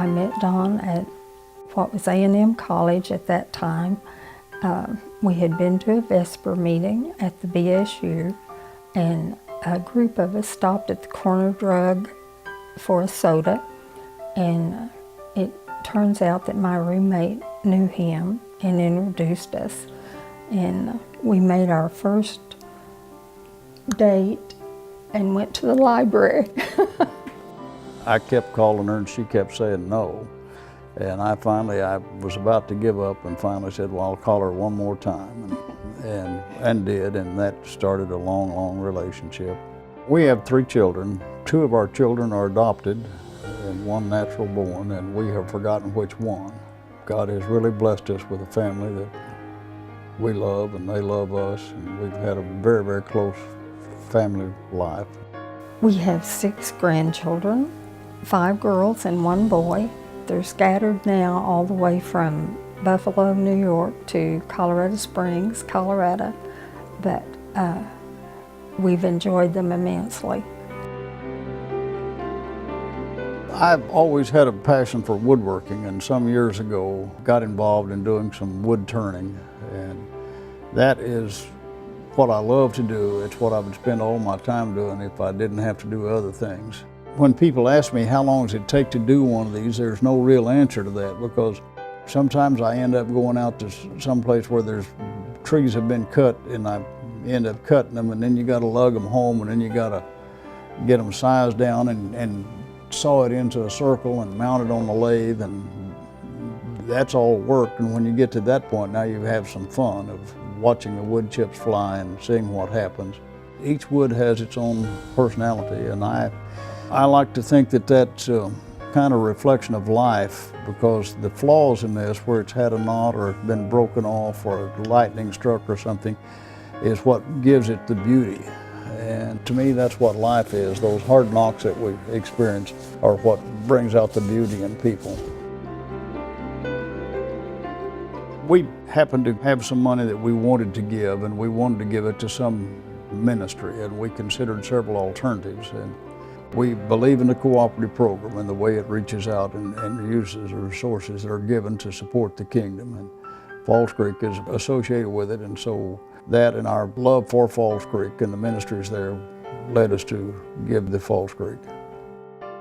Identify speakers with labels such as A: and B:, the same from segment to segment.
A: I met Don at what was A&M College at that time. We had been to a Vesper meeting at the BSU, and a group of us stopped at the corner drug for a soda, and it turns out that my roommate knew him and introduced us, and we made our first date and went to the library.
B: I kept calling her and she kept saying no. And I was about to give up and finally said, well, I'll call her one more time, and did, and that started a long, long relationship. We have 3 children. 2 of our children are adopted and 1 natural born, and we have forgotten which one. God has really blessed us with a family that we love and they love us, and we've had a very, very close family life.
A: We have 6 grandchildren, 5 girls and 1 boy. They're scattered now all the way from Buffalo, New York to Colorado Springs, Colorado, but we've enjoyed them immensely.
B: I've always had a passion for woodworking, and some years ago got involved in doing some wood turning, and that is what I love to do. It's what I would spend all my time doing if I didn't have to do other things. When people ask me how long does it take to do one of these, there's no real answer to that, because sometimes I end up going out to some place where there's trees have been cut, and I end up cutting them, and then you got to lug them home, and then you got to get them sized down and saw it into a circle and mount it on the lathe, and that's all work. And when you get to that point, now you have some fun of watching the wood chips fly and seeing what happens. Each wood has its own personality, and I like to think that that's kind of a reflection of life, because the flaws in this, where it's had a knot or been broken off or lightning struck or something, is what gives it the beauty. And to me, that's what life is. Those hard knocks that we experience are what brings out the beauty in people. We happened to have some money that we wanted to give, and we wanted to give it to some ministry, and we considered several alternatives. And we believe in the cooperative program and the way it reaches out and uses the resources that are given to support the kingdom. And Falls Creek is associated with it, and so that and our love for Falls Creek and the ministries there led us to give to Falls Creek.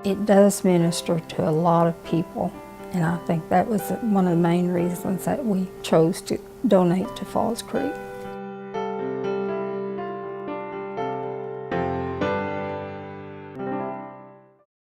A: It does minister to a lot of people, and I think that was one of the main reasons that we chose to donate to Falls Creek.